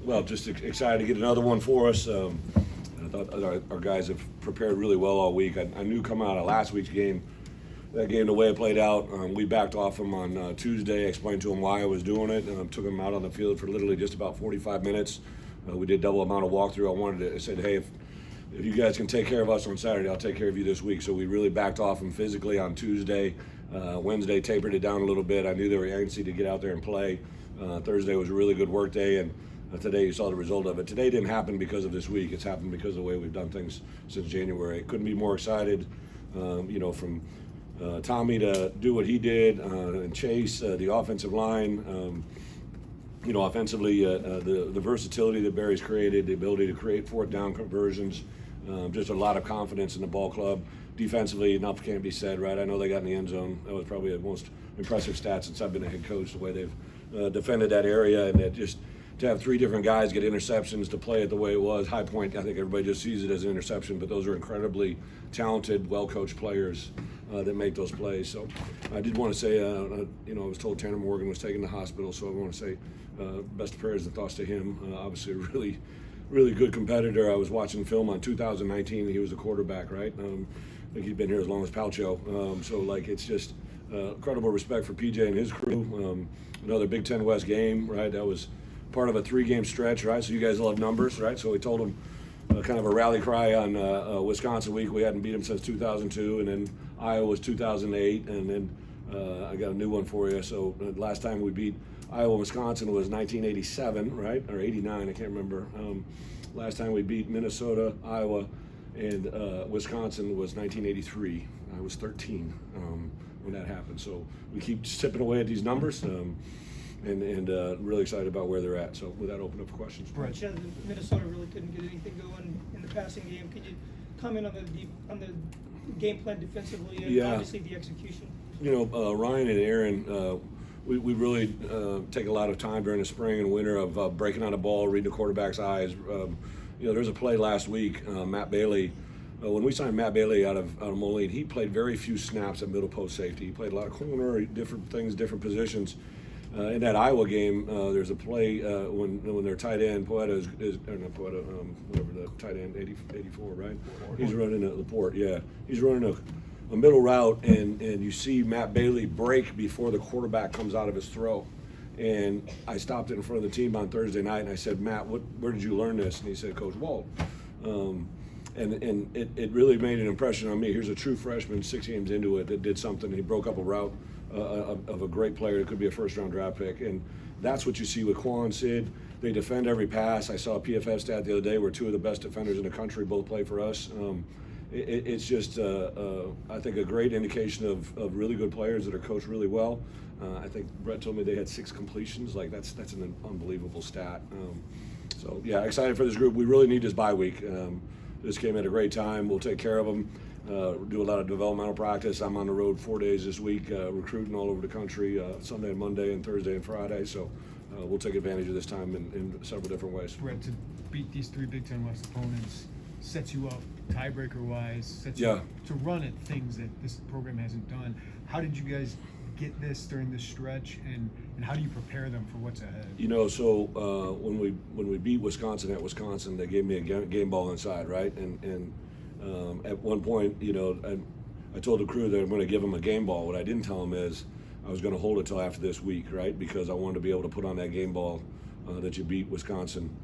Well, just excited to get another one for us. I thought our guys have prepared really well all week. I knew coming out of last week's game, that game, the way it played out, we backed off them on Tuesday, explained to them why I was doing it, took them out on the field for literally just about 45 minutes. We did double amount of walkthrough. I said, hey, if you guys can take care of us on Saturday, I'll take care of you this week. So we really backed off them physically on Tuesday. Wednesday, tapered it down a little bit. I knew they were antsy to get out there and play. Thursday was a really good work day, and today you saw the result of it. Today didn't happen because of this week. It's happened because of the way we've done things since January. Couldn't be more excited, from Tommy to do what he did, and Chase, the offensive line. Offensively, the versatility that Barry's created, the ability to create fourth down conversions, just a lot of confidence in the ball club. Defensively, enough can't be said, right? I know they got in the end zone. That was probably the most impressive stat since I've been a head coach, the way they've defended that area, and that just to have three different guys get interceptions, to play it the way it was. High Point, I think everybody just sees it as an interception, but those are incredibly talented, well-coached players that make those plays. So I did want to say, I was told Tanner Morgan was taken to the hospital, so I want to say best prayers and thoughts to him. Obviously a really, really good competitor. I was watching film on 2019, he was a quarterback, right? I think he's been here as long as Palcho. It's just incredible respect for PJ and his crew. Another Big Ten West game, right? That was part of a 3-game stretch, right? So you guys love numbers, right? So we told them kind of a rally cry on Wisconsin week. We hadn't beat them since 2002, and then Iowa was 2008, and then I got a new one for you. So last time we beat Iowa, Wisconsin was 1987, right? Or 89, I can't remember. Last time we beat Minnesota, Iowa, and Wisconsin was 1983. I was 13 when that happened. So we keep chipping away at these numbers. And really excited about where they're at. So with that, open up for questions. Right. Minnesota really couldn't get anything going in the passing game. Could you comment on the game plan defensively and obviously the execution? Ryan and Aaron, we really take a lot of time during the spring and winter of breaking on the ball, reading the quarterback's eyes. There's a play last week, Matt Bailey. When we signed Matt Bailey out of Moline, he played very few snaps at middle post safety. He played a lot of corner, different things, different positions. In that Iowa game, there's a play when their tight end, whatever the tight end, 84, right? He's running a Laporte, yeah. He's running a middle route, and you see Matt Bailey break before the quarterback comes out of his throw. And I stopped it in front of the team on Thursday night, and I said, Matt, where did you learn this? And he said, Coach Walt. And it really made an impression on me. Here's a true freshman, 6 games into it, that did something. He broke up a route of a great player that could be a first-round draft pick. And that's what you see with Quan, Sid. They defend every pass. I saw a PFF stat the other day where 2 of the best defenders in the country both play for us. It's just, I think, a great indication of really good players that are coached really well. I think Bret told me they had 6 completions. Like, that's an unbelievable stat. So, yeah, excited for this group. We really need this bye week. This came at a great time. We'll take care of them. Do a lot of developmental practice. I'm on the road 4 days this week, recruiting all over the country, Sunday and Monday and Thursday and Friday. So we'll take advantage of this time in several different ways. Brett, to beat these 3 Big Ten West opponents sets you up tiebreaker-wise, sets you up to run at things that this program hasn't done. How did you guys get this during this stretch, and how do you prepare them for what's ahead? When we beat Wisconsin at Wisconsin, they gave me a game ball inside, right? And at one point, I told the crew that I'm going to give them a game ball. What I didn't tell them is I was going to hold it till after this week, right? Because I wanted to be able to put on that game ball that you beat Wisconsin,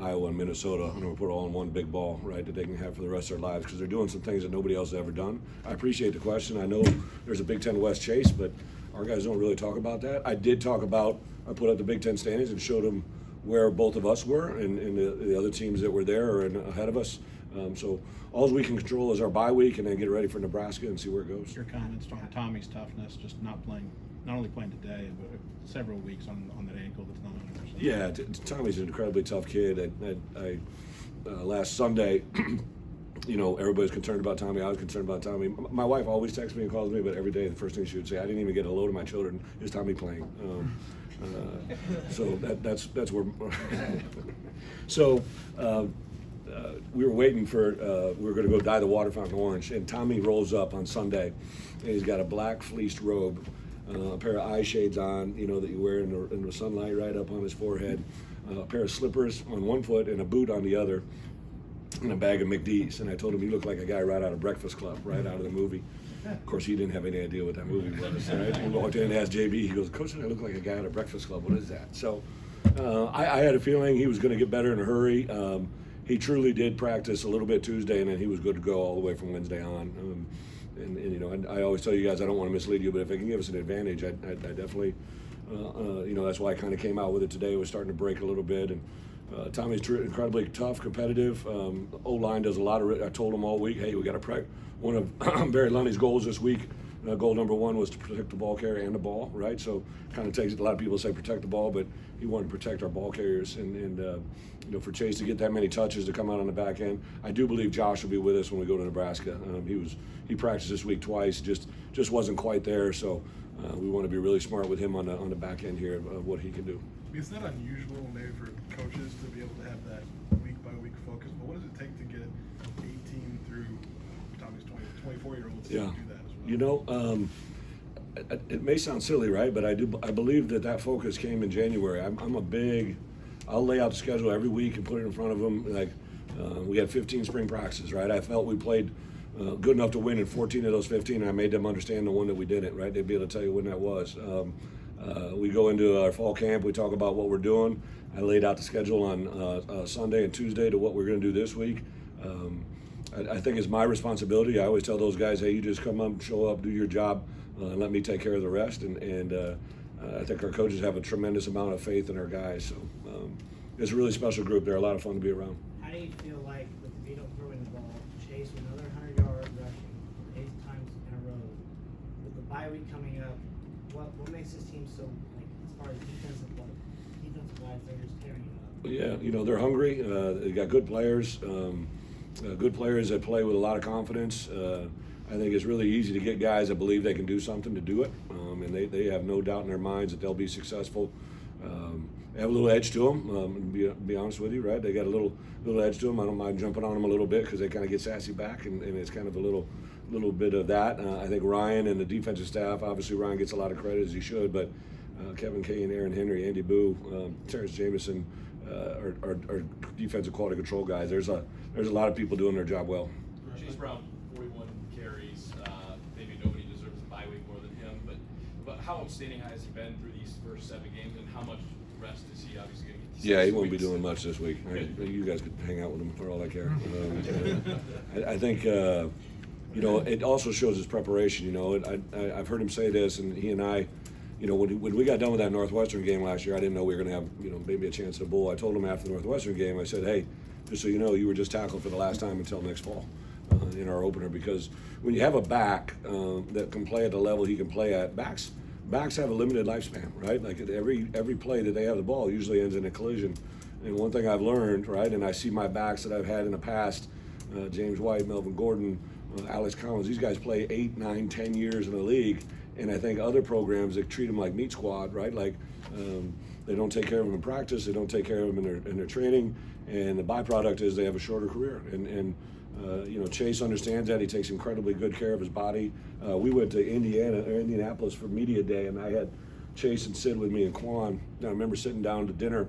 Iowa, and Minnesota. I'm going to put it all in one big ball, right, that they can have for the rest of their lives, because they're doing some things that nobody else has ever done. I appreciate the question. I know there's a Big Ten West chase, but our guys don't really talk about that. I put up the Big Ten standings and showed them where both of us were and the other teams that were there or ahead of us. So all we can control is our bye week, and then get ready for Nebraska and see where it goes. Your comments on Tommy's toughness, just not only playing today, but several weeks on that ankle that's not 100%. Yeah, Tommy's an incredibly tough kid. Last Sunday, everybody's concerned about Tommy. I was concerned about Tommy. My wife always texts me and calls me, but every day the first thing she would say, I didn't even get hello to my children. Is Tommy playing? So that's where. So. We were waiting for, we were going to go dye the water fountain orange, and Tommy rolls up on Sunday, and he's got a black fleeced robe a pair of eye shades on, that you wear in the sunlight right up on his forehead, a pair of slippers on one foot and a boot on the other, and a bag of McD's. And I told him he looked like a guy right out of Breakfast Club, right out of the movie. Of course, he didn't have any idea what that movie was. Right? He walked in and asked JB, he goes, "Coach, I look like a guy out of Breakfast Club. What is that?" So I had a feeling he was going to get better in a hurry. He truly did practice a little bit Tuesday, and then he was good to go all the way from Wednesday on. And I always tell you guys, I don't want to mislead you, but if it can give us an advantage, I definitely, that's why I kind of came out with it today. It was starting to break a little bit, and Tommy's incredibly tough, competitive. O-line does a lot of it. I told him all week, hey, we got to practice. One of Barry Lundy's goals this week, goal number one was to protect the ball carrier and the ball, right? So kind of takes it. A lot of people say protect the ball, but he wanted to protect our ball carriers, and for Chase to get that many touches to come out on the back end. I do believe Josh will be with us when we go to Nebraska. He practiced this week twice, just wasn't quite there. So we want to be really smart with him on the back end here of what he can do. It's not unusual maybe for coaches to be able to have that week by week focus, but what does it take to get 18 through Tommy's 24-year-olds to do that as well? It may sound silly, right? But I believe that focus came in January. I'll lay out the schedule every week and put it in front of them. Like we had 15 spring practices, right? I felt we played good enough to win in 14 of those 15, and I made them understand the one that we didn't, right? They'd be able to tell you when that was. We go into our fall camp, we talk about what we're doing. I laid out the schedule on Sunday and Tuesday to what we're going to do this week. I think it's my responsibility. I always tell those guys, hey, you just come up, show up, do your job, and let me take care of the rest. And I think our coaches have a tremendous amount of faith in our guys. So it's a really special group. They're a lot of fun to be around. How do you feel like with DeVito throwing the ball, Chase with another 100-yard rushing 8 times in a row, with the bye week coming up, what makes this team so, like, as far as defensive-wise, they're just tearing it up? Yeah, they're hungry. They got good players. Good players that play with a lot of confidence. I think it's really easy to get guys that believe they can do something to do it, and they have no doubt in their minds that they'll be successful. They have a little edge to them, be honest with you, right? They got a little edge to them. I don't mind jumping on them a little bit because they kind of get sassy back, and it's kind of a little bit of that. I think Ryan and the defensive staff, obviously Ryan gets a lot of credit as he should, but Kevin Kane, Aaron Henry, Andy Boo, Terrence Jamison, our defensive quality control guys. There's a lot of people doing their job well. Chase Brown, 41 carries. Maybe nobody deserves a bye week more than him, but how outstanding has he been through these first 7 games, and how much rest is he obviously going to get? Yeah, he won't be doing much this week. You guys could hang out with him for all I care. I think it also shows his preparation. I've heard him say this, and he and I. When we got done with that Northwestern game last year, I didn't know we were going to have, maybe a chance at a bowl. I told him after the Northwestern game, I said, hey, just so you know, you were just tackled for the last time until next fall in our opener. Because when you have a back that can play at the level he can play at, backs have a limited lifespan, right? Like every play that they have the ball usually ends in a collision. And one thing I've learned, right, and I see my backs that I've had in the past, James White, Melvin Gordon, Alex Collins, these guys play 8, 9, 10 years in the league. And I think other programs that treat them like meat squad, right? Like they don't take care of them in practice, they don't take care of them in their training, and the byproduct is they have a shorter career. And Chase understands that. He takes incredibly good care of his body. We went to Indianapolis for media day, and I had Chase and Sid with me and Quan. And I remember sitting down to dinner.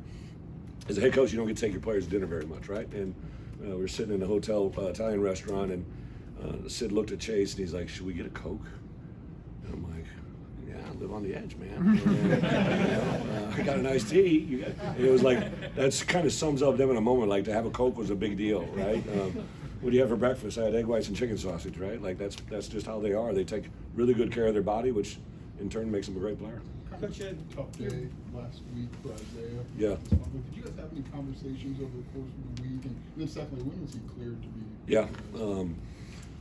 As a head coach, you don't get to take your players to dinner very much, right? And we were sitting in a hotel Italian restaurant, and Sid looked at Chase and he's like, "Should we get a Coke?" And I'm like, "Yeah, I live on the edge, man. And, I got an iced tea." It was like, that's kind of sums up them in a moment. Like to have a Coke was a big deal, right? What do you have for breakfast? I had egg whites and chicken sausage, right? Like that's just how they are. They take really good care of their body, which in turn makes them a great player. Coach Ed, Tough day last week for Isaiah. Yeah. Did you guys have any conversations over the course of the week? And then secondly, when was he cleared to be? Yeah.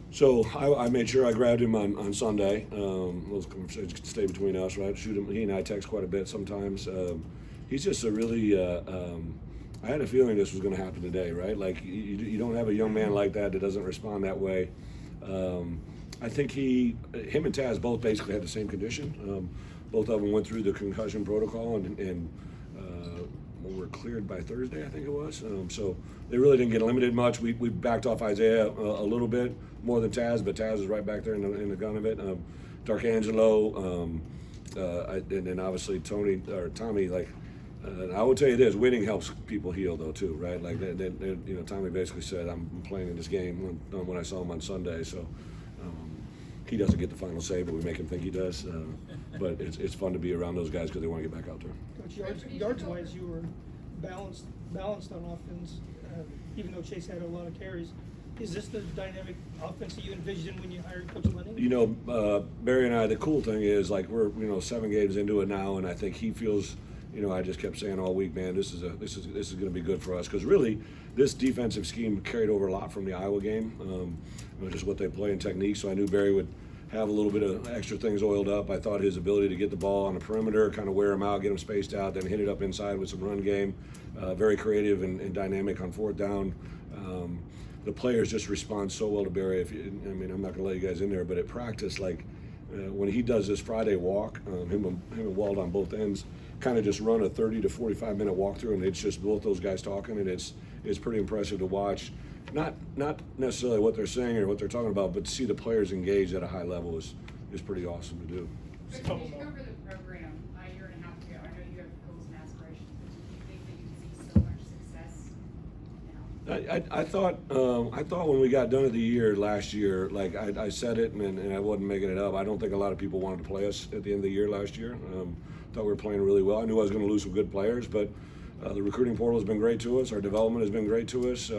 So I made sure I grabbed him on Sunday. Those conversations could stay between us, right? Shoot him. He and I text quite a bit sometimes. He's just a really. I had a feeling this was going to happen today, right? Like you don't have a young man like that doesn't respond that way. I think him and Taz both basically had the same condition. Both of them went through the concussion protocol and were cleared by Thursday, I think it was. So they really didn't get limited much. We backed off Isaiah a little bit more than Taz, but Taz is right back there in the gun of it. D'Arcangelo, And then obviously Tommy, like, I will tell you this: winning helps people heal, though, too, right? Like, Tommy basically said, "I'm playing in this game." When I saw him on Sunday, so he doesn't get the final say, but we make him think he does. But it's fun to be around those guys because they want to get back out there. Coach, yards-wise, you were balanced on offense, even though Chase had a lot of carries. Is this the dynamic offense that you envisioned when you hired Coach Lennon? You know, Barry and I, the cool thing is, like, we're 7 games into it now, and I think he feels, I just kept saying all week, man, this is going to be good for us, because really this defensive scheme carried over a lot from the Iowa game, just what they play in technique. So I knew Barry would have a little bit of extra things oiled up. I thought his ability to get the ball on the perimeter, kind of wear him out, get him spaced out, then hit it up inside with some run game, very creative and dynamic on 4th down. The players just respond so well to Barry. I'm not going to let you guys in there, but at practice, like when he does this Friday walk, him and Wald on both ends kind of just run a 30 to 45 minute walkthrough, and it's just both those guys talking, and it's pretty impressive to watch. Not necessarily what they're saying or what they're talking about, but to see the players engaged at a high level is pretty awesome to do. But as you go over the program a year and a half ago, I know you have goals and aspirations, but do you think that you see so much success now? I thought when we got done at the year last year, like I said it and I wasn't making it up. I don't think a lot of people wanted to play us at the end of the year last year. Thought we were playing really well. I knew I was going to lose some good players, but the recruiting portal has been great to us. Our development has been great to us.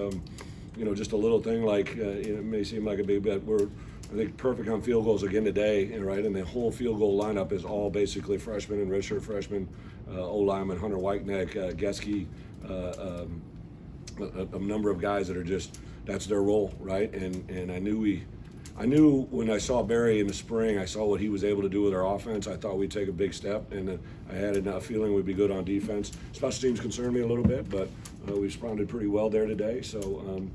Just a little thing like it may seem like a big bet. We're, I think, perfect on field goals again today, right? And the whole field goal lineup is all basically freshmen and redshirt freshmen, O-lineman, Hunter Whiteneck, Geske, a number of guys that are just, that's their role, right? And I knew when I saw Barry in the spring, I saw what he was able to do with our offense. I thought we'd take a big step, and I had a feeling we'd be good on defense. Special teams concerned me a little bit, but we responded pretty well there today. So,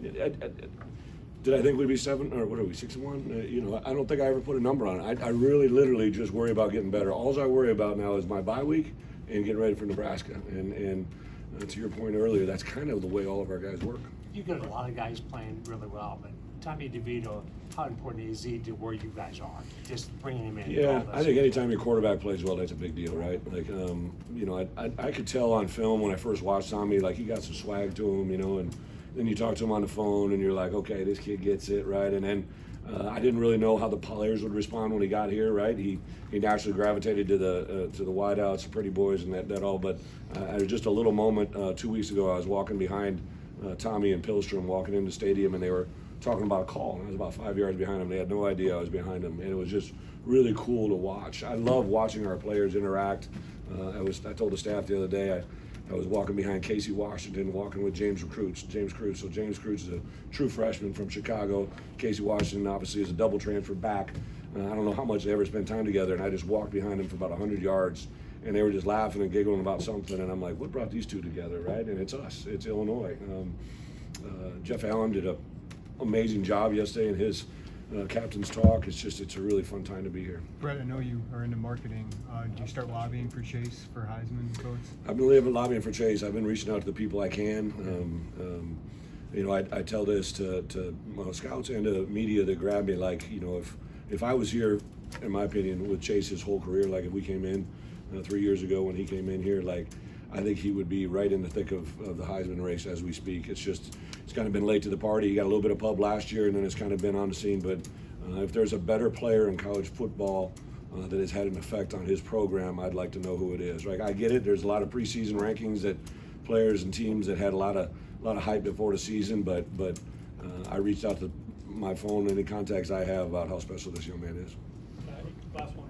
did I think we'd be 7 or what are we 6-1? I don't think I ever put a number on it. I really, literally just worry about getting better. All I worry about now is my bye week and getting ready for Nebraska. And to your point earlier, that's kind of the way all of our guys work. You got a lot of guys playing really well, but Tommy DeVito, how important is he to where you guys are? Just bringing him in. Yeah, I think anytime your quarterback plays well, that's a big deal, right? Like, I could tell on film when I first watched Tommy, like he got some swag to him, and then you talk to him on the phone and you're like, okay, this kid gets it, right? And then I didn't really know how the players would respond when he got here, right? He naturally gravitated to the wideouts, the pretty boys, and that all. But there was just a little moment 2 weeks ago. I was walking behind Tommy and Pilstrom, walking into the stadium, and they were talking about a call, and I was about 5 yards behind them. They had no idea I was behind them, and it was just really cool to watch. I love watching our players interact. I told the staff the other day, I was walking behind Casey Washington, walking with James Cruz. So James Cruz is a true freshman from Chicago. Casey Washington obviously is a double transfer back. I don't know how much they ever spent time together, and I just walked behind them for about 100 yards, and they were just laughing and giggling about something, and I'm like, what brought these two together, right? And it's us. It's Illinois. Jeff Allen did an amazing job yesterday in his captain's talk. It's a really fun time to be here. Bret, I know you are into marketing. Do you start lobbying for Chase for Heisman votes? I've been lobbying for Chase. I've been reaching out to the people I can. I tell this to scouts and to media that grab me, like, if I was here, in my opinion, with Chase his whole career, like if we came in 3 years ago when he came in here, like I think he would be right in the thick of the Heisman race as we speak. It's kind of been late to the party. He got a little bit of pub last year, and then it's kind of been on the scene. But if there's a better player in college football that has had an effect on his program, I'd like to know who it is. Right? I get it. There's a lot of preseason rankings that players and teams that had a lot of hype before the season. But I reached out to my phone and any contacts I have about how special this young man is. Last one.